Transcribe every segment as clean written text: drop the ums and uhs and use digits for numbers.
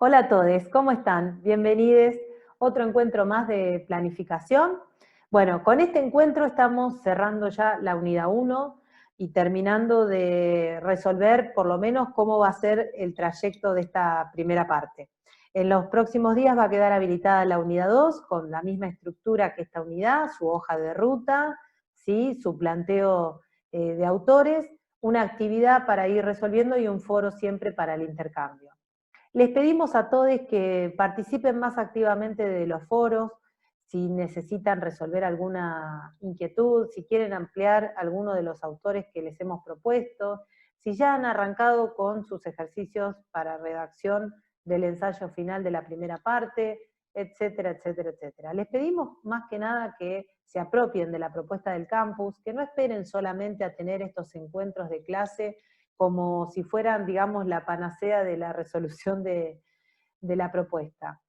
Hola a todos, ¿cómo están? Bienvenidos a otro encuentro más de planificación. Bueno, con este encuentro estamos cerrando ya la unidad 1 y terminando de resolver por lo menos cómo va a ser el trayecto de esta primera parte. En los próximos días va a quedar habilitada la unidad 2 con la misma estructura que esta unidad, su hoja de ruta, ¿sí? Su planteo de autores, una actividad para ir resolviendo y un foro siempre para el intercambio. Les pedimos a todos que participen más activamente de los foros, si necesitan resolver alguna inquietud, si quieren ampliar alguno de los autores que les hemos propuesto, si ya han arrancado con sus ejercicios para redacción del ensayo final de la primera parte, etcétera, etcétera, etcétera. Les pedimos más que nada que se apropien de la propuesta del campus, que no esperen solamente a tener estos encuentros de clase como si fueran, digamos, la panacea de la resolución de la propuesta.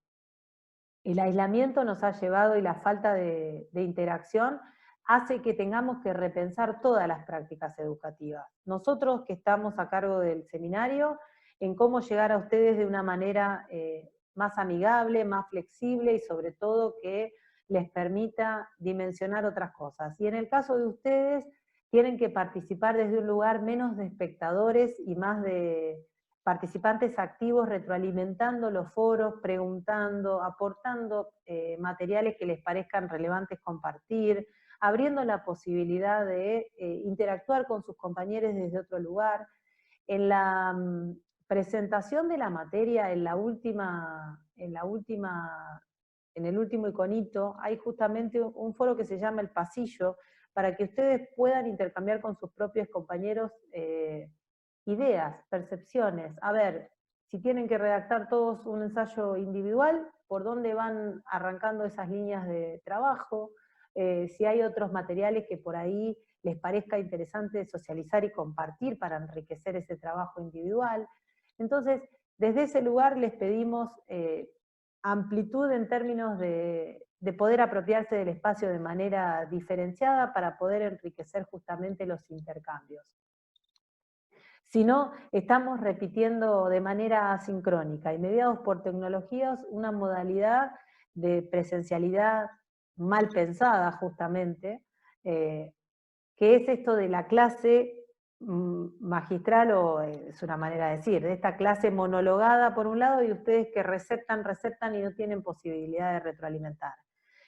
El aislamiento nos ha llevado y la falta de interacción hace que tengamos que repensar todas las prácticas educativas. Nosotros que estamos a cargo del seminario, en cómo llegar a ustedes de una manera más amigable, más flexible y sobre todo que les permita dimensionar otras cosas. Y en el caso de ustedes, tienen que participar desde un lugar menos de espectadores y más de participantes activos retroalimentando los foros, preguntando, aportando materiales que les parezcan relevantes compartir, abriendo la posibilidad de interactuar con sus compañeros desde otro lugar. En la presentación de la materia, en el último iconito, hay justamente un foro que se llama El Pasillo, para que ustedes puedan intercambiar con sus propios compañeros ideas, percepciones. A ver, si tienen que redactar todos un ensayo individual, por dónde van arrancando esas líneas de trabajo, si hay otros materiales que por ahí les parezca interesante socializar y compartir para enriquecer ese trabajo individual. Entonces, desde ese lugar les pedimos amplitud en términos de poder apropiarse del espacio de manera diferenciada para poder enriquecer justamente los intercambios. Si no, estamos repitiendo de manera asincrónica y mediados por tecnologías una modalidad de presencialidad mal pensada justamente, que es esto de la clase magistral, o es una manera de decir, de esta clase monologada por un lado y ustedes que receptan y no tienen posibilidad de retroalimentar.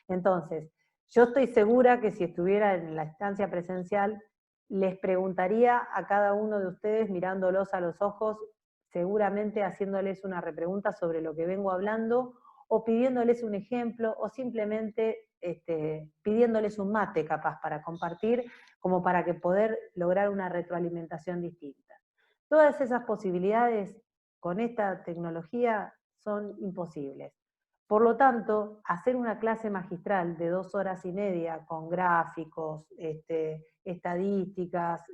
Entonces, yo estoy segura que si estuviera en la instancia presencial, les preguntaría a cada uno de ustedes, mirándolos a los ojos, seguramente haciéndoles una repregunta sobre lo que vengo hablando, o pidiéndoles un ejemplo, o simplemente pidiéndoles un mate capaz para compartir, como para que poder lograr una retroalimentación distinta. Todas esas posibilidades con esta tecnología son imposibles. Por lo tanto, hacer una clase magistral de 2 horas y media con gráficos, estadísticas,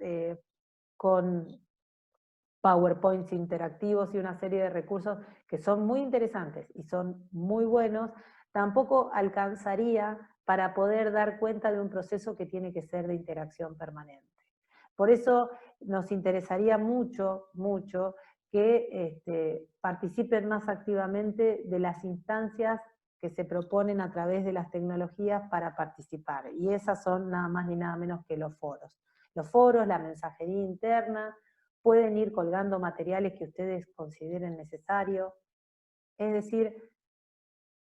con PowerPoints interactivos y una serie de recursos que son muy interesantes y son muy buenos, tampoco alcanzaría para poder dar cuenta de un proceso que tiene que ser de interacción permanente. Por eso nos interesaría mucho, mucho que participen más activamente de las instancias que se proponen a través de las tecnologías para participar. Y esas son nada más ni nada menos que los foros. Los foros, la mensajería interna, pueden ir colgando materiales que ustedes consideren necesarios. Es decir,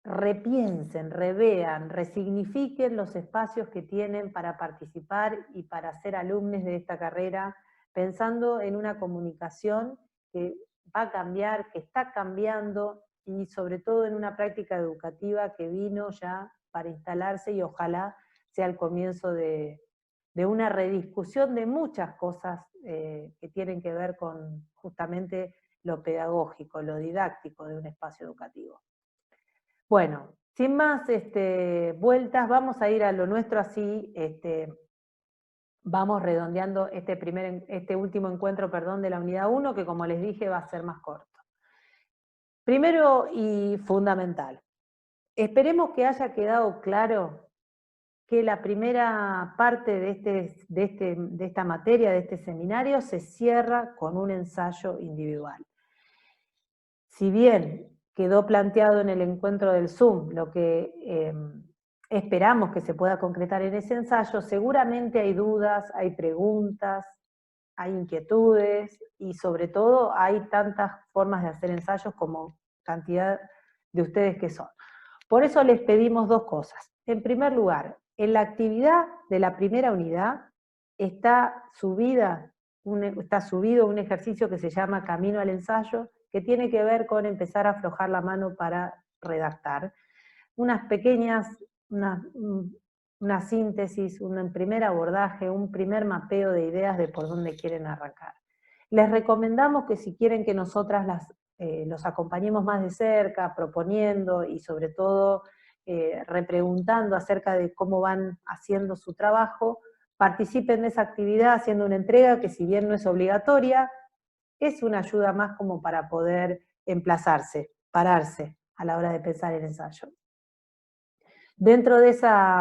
repiensen, revean, resignifiquen los espacios que tienen para participar y para ser alumnos de esta carrera, pensando en una comunicación que va a cambiar, que está cambiando, y sobre todo en una práctica educativa que vino ya para instalarse y ojalá sea el comienzo de una rediscusión de muchas cosas que tienen que ver con justamente lo pedagógico, lo didáctico de un espacio educativo. Bueno, sin más vueltas, vamos a ir a lo nuestro así, vamos redondeando este último encuentro, perdón, de la unidad 1, que como les dije va a ser más corto. Primero y fundamental, esperemos que haya quedado claro que la primera parte de esta materia, de este seminario, se cierra con un ensayo individual. Si bien quedó planteado en el encuentro del Zoom, lo que esperamos que se pueda concretar en ese ensayo, seguramente hay dudas, hay preguntas, hay inquietudes y sobre todo hay tantas formas de hacer ensayos como cantidad de ustedes que son. Por eso les pedimos dos cosas. En primer lugar, en la actividad de la primera unidad está subido un ejercicio que se llama Camino al Ensayo, que tiene que ver con empezar a aflojar la mano para redactar. Unas pequeñas, una síntesis, un primer abordaje, un primer mapeo de ideas de por dónde quieren arrancar. Les recomendamos que si quieren que nosotras los acompañemos más de cerca, proponiendo y sobre todo repreguntando acerca de cómo van haciendo su trabajo, participen de esa actividad haciendo una entrega que si bien no es obligatoria, es una ayuda más como para poder emplazarse, pararse a la hora de pensar el ensayo. Dentro de esa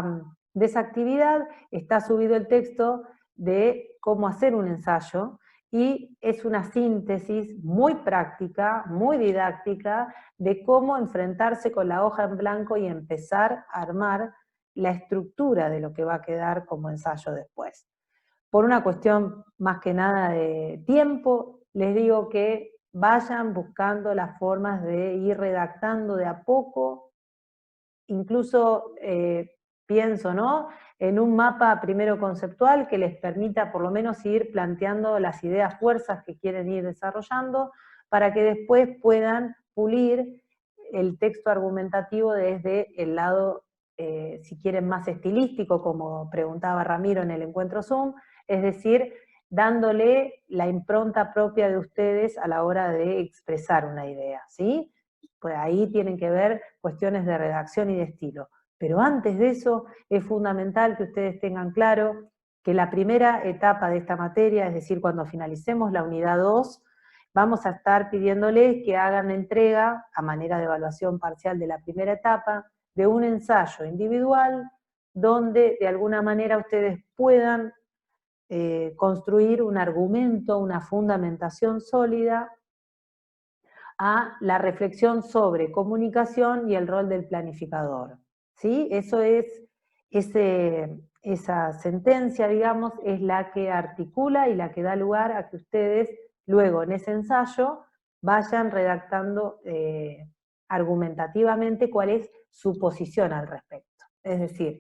actividad está subido el texto de cómo hacer un ensayo y es una síntesis muy práctica, muy didáctica, de cómo enfrentarse con la hoja en blanco y empezar a armar la estructura de lo que va a quedar como ensayo después. Por una cuestión más que nada de tiempo, les digo que vayan buscando las formas de ir redactando de a poco, incluso pienso, ¿no?, en un mapa primero conceptual que les permita por lo menos ir planteando las ideas fuerzas que quieren ir desarrollando, para que después puedan pulir el texto argumentativo desde el lado, si quieren, más estilístico, como preguntaba Ramiro en el encuentro Zoom, es decir, dándole la impronta propia de ustedes a la hora de expresar una idea, ¿sí? Pues ahí tienen que ver cuestiones de redacción y de estilo. Pero antes de eso es fundamental que ustedes tengan claro que la primera etapa de esta materia, es decir, cuando finalicemos la unidad 2, vamos a estar pidiéndoles que hagan entrega, a manera de evaluación parcial de la primera etapa, de un ensayo individual donde de alguna manera ustedes puedan construir un argumento, una fundamentación sólida a la reflexión sobre comunicación y el rol del planificador. ¿Sí? Eso es, esa sentencia, digamos, es la que articula y la que da lugar a que ustedes luego en ese ensayo vayan redactando argumentativamente cuál es su posición al respecto. Es decir,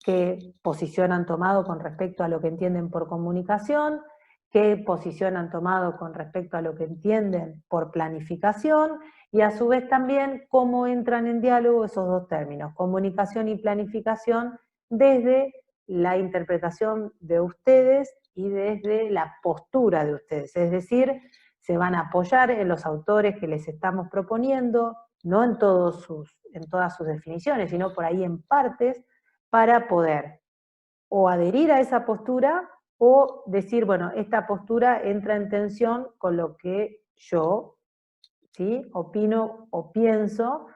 qué posición han tomado con respecto a lo que entienden por comunicación, qué posición han tomado con respecto a lo que entienden por planificación, y a su vez también cómo entran en diálogo esos dos términos, comunicación y planificación, desde la interpretación de ustedes y desde la postura de ustedes. Es decir, se van a apoyar en los autores que les estamos proponiendo, no en todas sus definiciones, sino por ahí en partes, para poder o adherir a esa postura o decir, bueno, esta postura entra en tensión con lo que yo, ¿sí?, opino o pienso,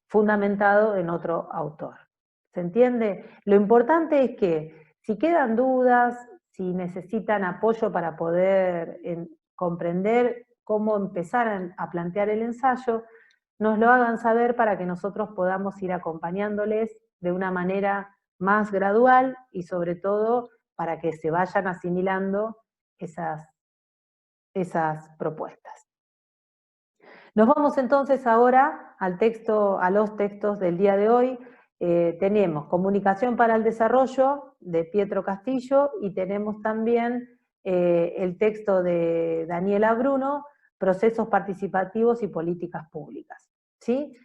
fundamentado en otro autor. ¿Se entiende? Lo importante es que si quedan dudas, si necesitan apoyo para poder comprender cómo empezar a plantear el ensayo, nos lo hagan saber para que nosotros podamos ir acompañándoles de una manera más gradual y sobre todo para que se vayan asimilando esas propuestas. Nos vamos entonces ahora a los textos del día de hoy. Tenemos Comunicación para el Desarrollo, de Pietro Castillo, y tenemos también el texto de Daniela Bruno, Procesos Participativos y Políticas Públicas. ¿Sí?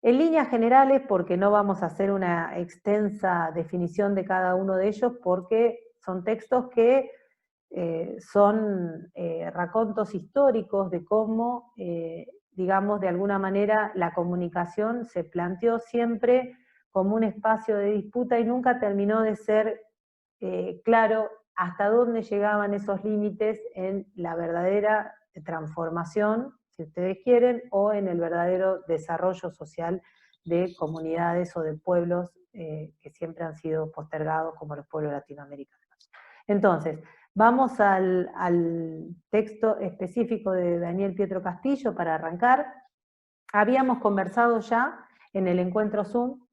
En líneas generales, porque no vamos a hacer una extensa definición de cada uno de ellos, porque son textos que son racontos históricos de cómo, digamos, de alguna manera la comunicación se planteó siempre como un espacio de disputa y nunca terminó de ser claro hasta dónde llegaban esos límites en la verdadera transformación, si ustedes quieren, o en el verdadero desarrollo social de comunidades o de pueblos que siempre han sido postergados como los pueblos latinoamericanos. Entonces, vamos al texto específico de Daniel Pietro Castillo para arrancar. Habíamos conversado ya en el encuentro Zoom,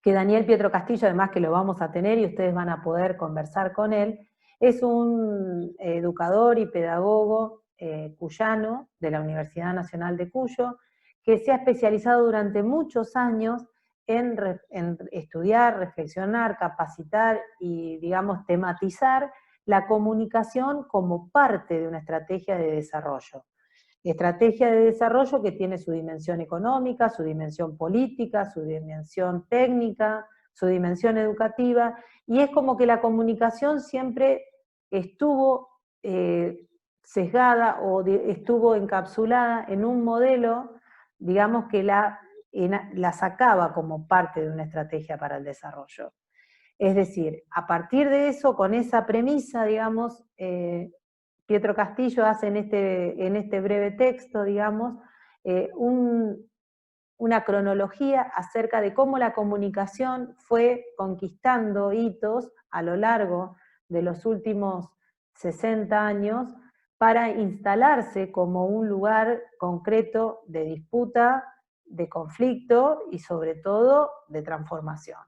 que Daniel Pietro Castillo, además que lo vamos a tener y ustedes van a poder conversar con él, es un educador y pedagogo cuyano de la Universidad Nacional de Cuyo, que se ha especializado durante muchos años en estudiar, reflexionar, capacitar y, digamos, tematizar la comunicación como parte de una estrategia de desarrollo. Estrategia de desarrollo que tiene su dimensión económica, su dimensión política, su dimensión técnica, su dimensión educativa, y es como que la comunicación siempre estuvo sesgada o estuvo encapsulada en un modelo, digamos, que la sacaba como parte de una estrategia para el desarrollo. Es decir, a partir de eso, con esa premisa, digamos, Pietro Castillo hace en este breve texto, digamos, una cronología acerca de cómo la comunicación fue conquistando hitos a lo largo de los últimos 60 años para instalarse como un lugar concreto de disputa, de conflicto y sobre todo de transformación.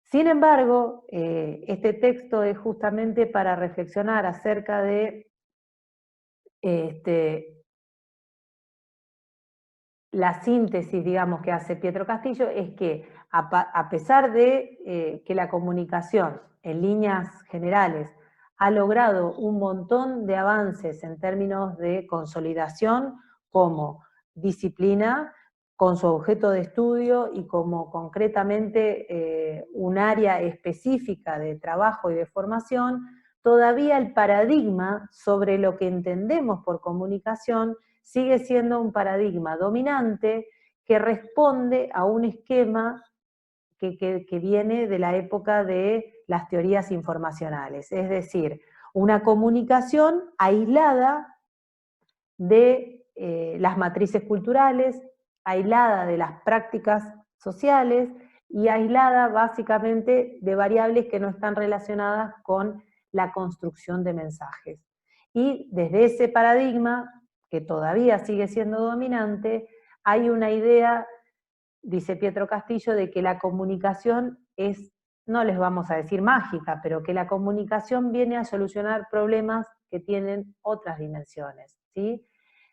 Sin embargo, este texto es justamente para reflexionar acerca de la síntesis, digamos, que hace Pietro Castillo, es que a pesar de que la comunicación en líneas generales ha logrado un montón de avances en términos de consolidación como disciplina, con su objeto de estudio y como concretamente un área específica de trabajo y de formación, todavía el paradigma sobre lo que entendemos por comunicación sigue siendo un paradigma dominante que responde a un esquema que viene de la época de las teorías informacionales, es decir, una comunicación aislada de las matrices culturales, aislada de las prácticas sociales y aislada básicamente de variables que no están relacionadas con la construcción de mensajes. Y desde ese paradigma, que todavía sigue siendo dominante, hay una idea, dice Pietro Castillo, de que la comunicación es, no les vamos a decir mágica, pero que la comunicación viene a solucionar problemas que tienen otras dimensiones, ¿sí?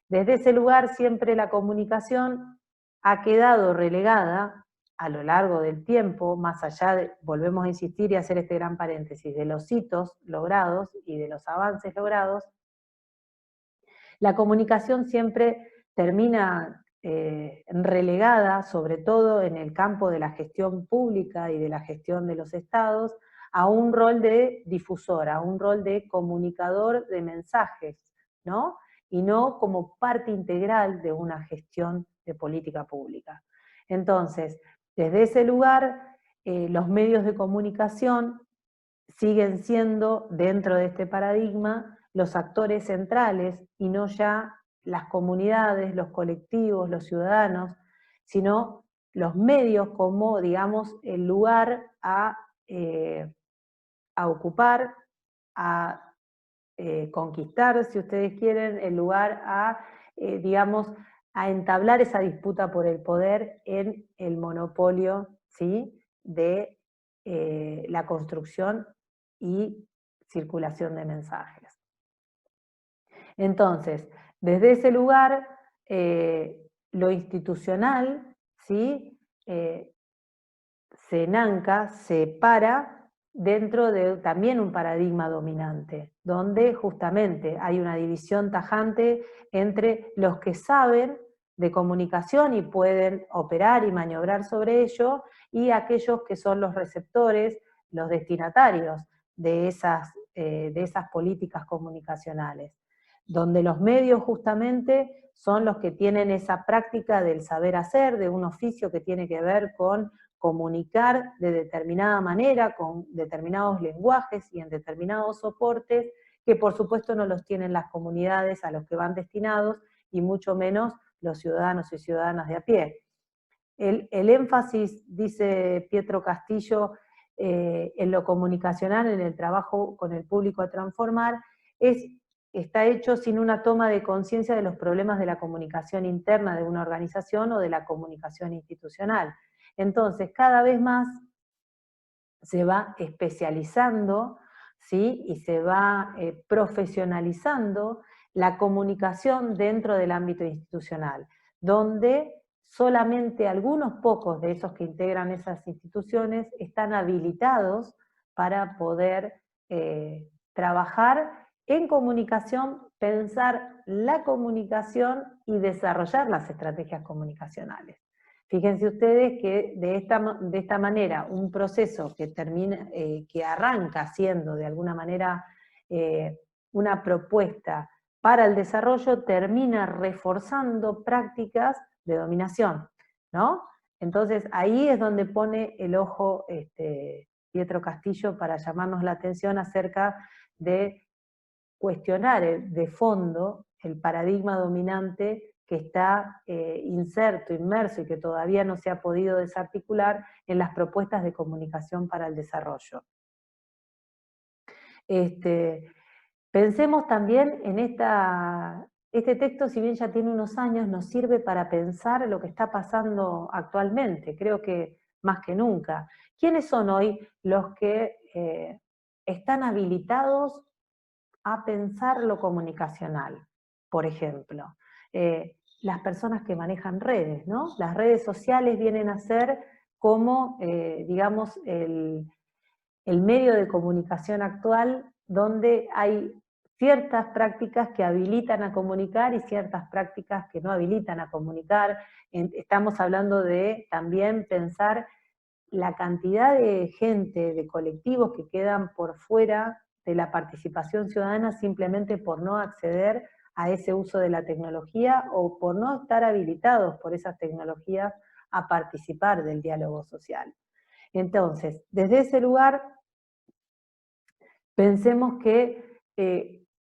Desde ese lugar siempre la comunicación ha quedado relegada a lo largo del tiempo, más allá de, volvemos a insistir y hacer este gran paréntesis, de los hitos logrados y de los avances logrados, la comunicación siempre termina relegada, sobre todo en el campo de la gestión pública y de la gestión de los estados, a un rol de difusora, a un rol de comunicador de mensajes, ¿no? Y no como parte integral de una gestión de política pública. Entonces, desde ese lugar, los medios de comunicación siguen siendo, dentro de este paradigma, los actores centrales y no ya las comunidades, los colectivos, los ciudadanos, sino los medios como, digamos, el lugar a ocupar, a conquistar, si ustedes quieren, el lugar a, digamos, a entablar esa disputa por el poder en el monopolio, ¿sí?, de la construcción y circulación de mensajes. Entonces, desde ese lugar, lo institucional, ¿sí?, se enanca, se para dentro de también un paradigma dominante, donde justamente hay una división tajante entre los que saben de comunicación y pueden operar y maniobrar sobre ello, y aquellos que son los receptores, los destinatarios de esas políticas comunicacionales, donde los medios justamente son los que tienen esa práctica del saber hacer, de un oficio que tiene que ver con comunicar de determinada manera, con determinados lenguajes y en determinados soportes, que por supuesto no los tienen las comunidades a los que van destinados, y mucho menos los ciudadanos y ciudadanas de a pie. El énfasis, dice Pietro Castillo, en lo comunicacional, en el trabajo con el público a transformar, es está hecho sin una toma de conciencia de los problemas de la comunicación interna de una organización o de la comunicación institucional. Entonces, cada vez más se va especializando, ¿sí? Y se va profesionalizando la comunicación dentro del ámbito institucional, donde solamente algunos pocos de esos que integran esas instituciones están habilitados para poder trabajar en comunicación, pensar la comunicación y desarrollar las estrategias comunicacionales. Fíjense ustedes que de esta manera un proceso que termina, que arranca siendo de alguna manera una propuesta para el desarrollo, termina reforzando prácticas de dominación, ¿no? Entonces ahí es donde pone el ojo Pietro Castillo para llamarnos la atención acerca de cuestionar de fondo el paradigma dominante que está inmerso y que todavía no se ha podido desarticular en las propuestas de comunicación para el desarrollo. Pensemos también en este texto, si bien ya tiene unos años, nos sirve para pensar lo que está pasando actualmente, creo que más que nunca. ¿Quiénes son hoy los que están habilitados a pensar lo comunicacional? Por ejemplo, las personas que manejan redes, ¿no? Las redes sociales vienen a ser como, digamos, el medio de comunicación actual donde hay ciertas prácticas que habilitan a comunicar y ciertas prácticas que no habilitan a comunicar. Estamos hablando de también pensar la cantidad de gente, de colectivos que quedan por fuera de la participación ciudadana simplemente por no acceder a ese uso de la tecnología o por no estar habilitados por esas tecnologías a participar del diálogo social. Entonces, desde ese lugar, pensemos que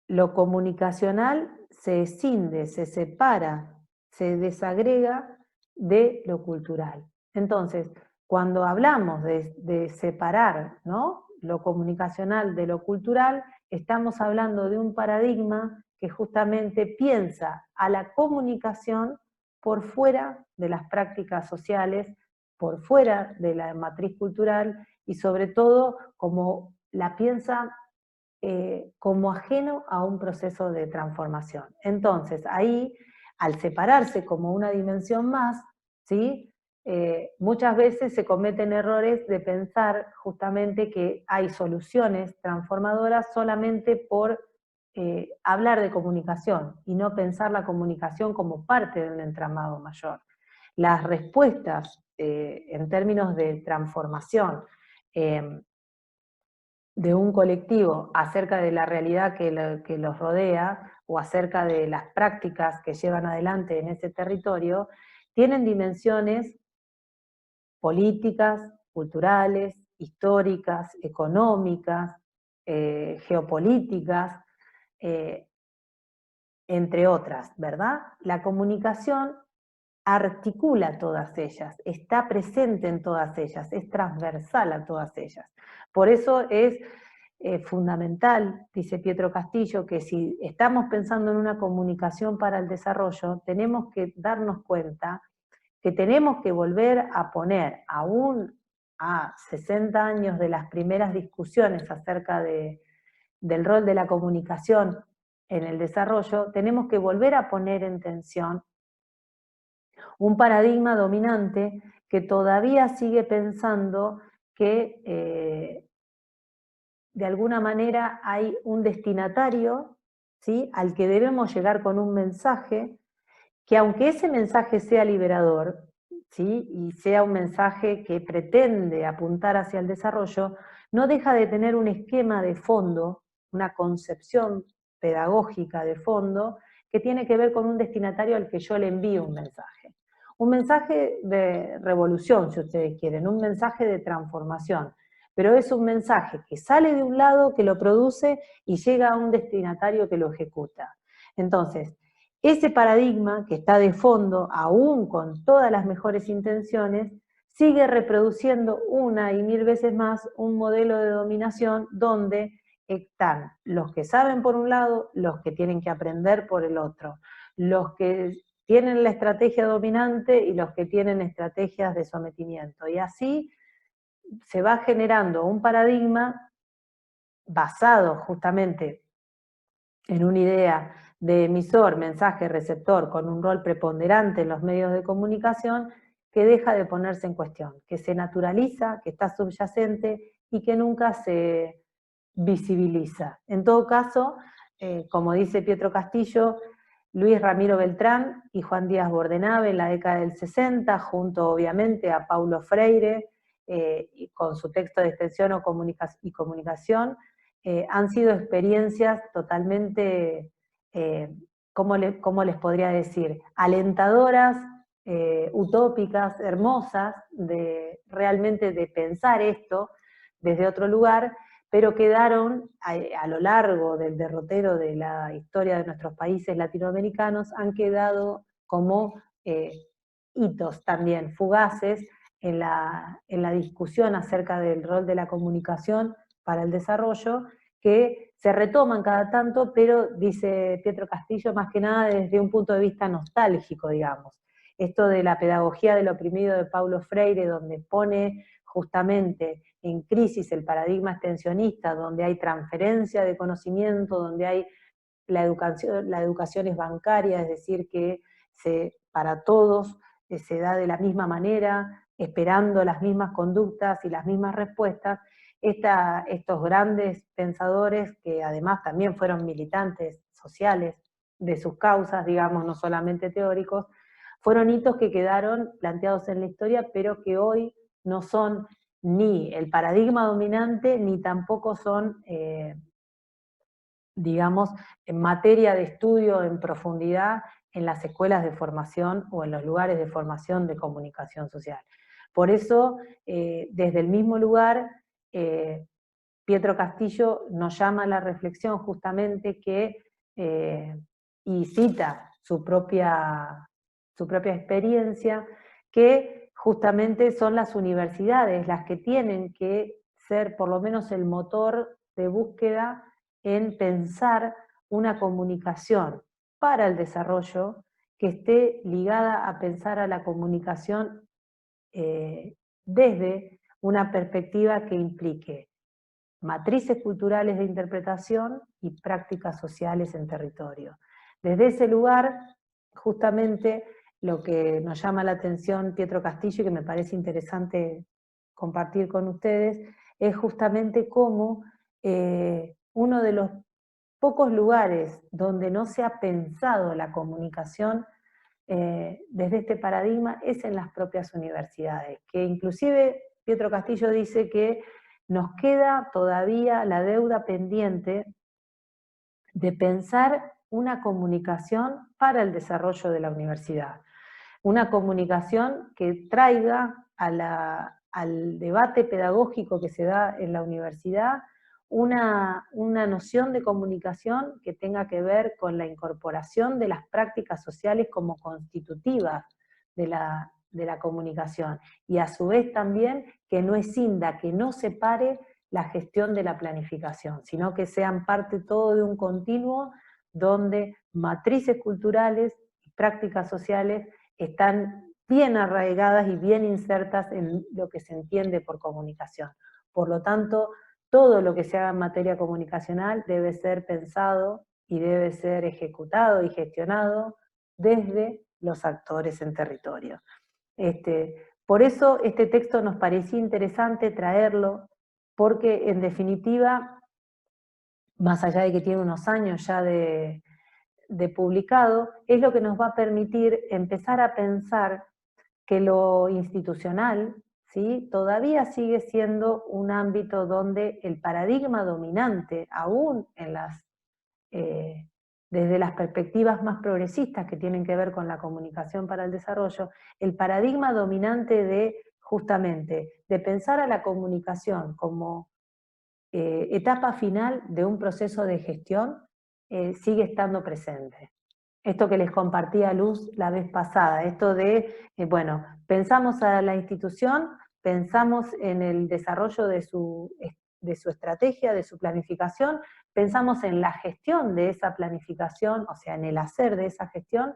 lo comunicacional se escinde, se separa, se desagrega de lo cultural. Entonces, cuando hablamos de separar, ¿no?, lo comunicacional de lo cultural, estamos hablando de un paradigma que justamente piensa a la comunicación por fuera de las prácticas sociales, por fuera de la matriz cultural y sobre todo como la piensa como ajeno a un proceso de transformación. Entonces, ahí, al separarse como una dimensión más, ¿sí?, muchas veces se cometen errores de pensar justamente que hay soluciones transformadoras solamente por hablar de comunicación y no pensar la comunicación como parte de un entramado mayor. Las respuestas en términos de transformación de un colectivo acerca de la realidad que los rodea o acerca de las prácticas que llevan adelante en ese territorio, tienen dimensiones políticas, culturales, históricas, económicas, geopolíticas, entre otras, ¿verdad? La comunicación articula todas ellas, está presente en todas ellas, es transversal a todas ellas. Por eso es fundamental, dice Pietro Castillo, que si estamos pensando en una comunicación para el desarrollo, tenemos que darnos cuenta que tenemos que volver a poner, aún a 60 años de las primeras discusiones acerca del rol de la comunicación en el desarrollo, tenemos que volver a poner en tensión un paradigma dominante que todavía sigue pensando que de alguna manera hay un destinatario, ¿sí?, al que debemos llegar con un mensaje, que aunque ese mensaje sea liberador, ¿sí?, y sea un mensaje que pretende apuntar hacia el desarrollo, no deja de tener un esquema de fondo, una concepción pedagógica de fondo, que tiene que ver con un destinatario al que yo le envío un mensaje. Un mensaje de revolución, si ustedes quieren, un mensaje de transformación, pero es un mensaje que sale de un lado, que lo produce y llega a un destinatario que lo ejecuta. Entonces, ese paradigma que está de fondo, aún con todas las mejores intenciones, sigue reproduciendo una y mil veces más un modelo de dominación donde están los que saben por un lado, los que tienen que aprender por el otro, los que tienen la estrategia dominante y los que tienen estrategias de sometimiento. Y así se va generando un paradigma basado justamente en una idea de emisor, mensaje, receptor, con un rol preponderante en los medios de comunicación, que deja de ponerse en cuestión, que se naturaliza, que está subyacente y que nunca se visibiliza. En todo caso, como dice Pietro Castillo, Luis Ramiro Beltrán y Juan Díaz Bordenave en la década del 60, junto obviamente a Paulo Freire, y con su texto de extensión y comunicación, han sido experiencias totalmente, ¿cómo les podría decir? Alentadoras, utópicas, hermosas, realmente de pensar esto desde otro lugar, pero quedaron a lo largo del derrotero de la historia de nuestros países latinoamericanos, han quedado como hitos también fugaces en la discusión acerca del rol de la comunicación para el desarrollo, que se retoman cada tanto, pero, dice Pietro Castillo, más que nada desde un punto de vista nostálgico, digamos. Esto de la pedagogía del oprimido de Paulo Freire, donde pone justamente en crisis el paradigma extensionista, donde hay transferencia de conocimiento, donde hay la educación es bancaria, es decir, que para todos se da de la misma manera, esperando las mismas conductas y las mismas respuestas. Estos grandes pensadores, que además también fueron militantes sociales de sus causas, digamos, no solamente teóricos, fueron hitos que quedaron planteados en la historia, pero que hoy no son ni el paradigma dominante, ni tampoco son, digamos, en materia de estudio en profundidad en las escuelas de formación o en los lugares de formación de comunicación social. Por eso, desde el mismo lugar, Pietro Castillo nos llama a la reflexión justamente y cita su propia experiencia, que justamente son las universidades las que tienen que ser por lo menos el motor de búsqueda en pensar una comunicación para el desarrollo que esté ligada a pensar a la comunicación desde una perspectiva que implique matrices culturales de interpretación y prácticas sociales en territorio. Desde ese lugar, justamente, lo que nos llama la atención Pietro Castillo, y que me parece interesante compartir con ustedes, es justamente cómo uno de los pocos lugares donde no se ha pensado la comunicación desde este paradigma es en las propias universidades, que inclusive Pietro Castillo dice que nos queda todavía la deuda pendiente de pensar una comunicación para el desarrollo de la universidad. Una comunicación que traiga al debate pedagógico que se da en la universidad una noción de comunicación que tenga que ver con la incorporación de las prácticas sociales como constitutivas de la comunicación, y a su vez también que no escinda, que no separe la gestión de la planificación, sino que sean parte todo de un continuo donde matrices culturales y prácticas sociales están bien arraigadas y bien insertas en lo que se entiende por comunicación. Por lo tanto, todo lo que se haga en materia comunicacional debe ser pensado y debe ser ejecutado y gestionado desde los actores en territorio. Por eso este texto nos parecía interesante traerlo, porque en definitiva, más allá de que tiene unos años ya de publicado, es lo que nos va a permitir empezar a pensar que lo institucional, ¿sí?, todavía sigue siendo un ámbito donde el paradigma dominante, aún desde las perspectivas más progresistas que tienen que ver con la comunicación para el desarrollo, el paradigma dominante justamente, de pensar a la comunicación como etapa final de un proceso de gestión, sigue estando presente. Esto que les compartía Luz la vez pasada, esto de, pensamos a la institución, pensamos en el desarrollo de su de su estrategia, de su planificación, pensamos en la gestión de esa planificación, o sea, en el hacer de esa gestión,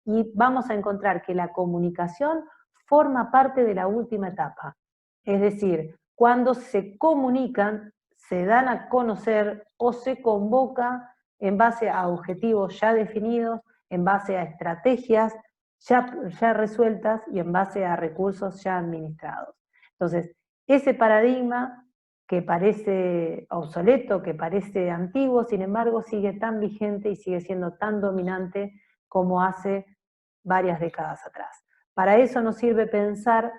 y vamos a encontrar que la comunicación forma parte de la última etapa. Es decir, cuando se comunican, se dan a conocer o se convoca en base a objetivos ya definidos, en base a estrategias ya resueltas y en base a recursos ya administrados. Entonces, ese paradigma que parece obsoleto, que parece antiguo, sin embargo sigue tan vigente y sigue siendo tan dominante como hace varias décadas atrás. Para eso nos sirve pensar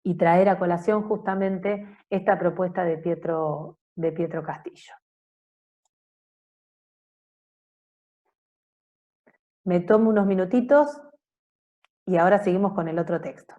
y traer a colación justamente esta propuesta de Pietro Castillo. Me tomo unos minutitos y ahora seguimos con el otro texto.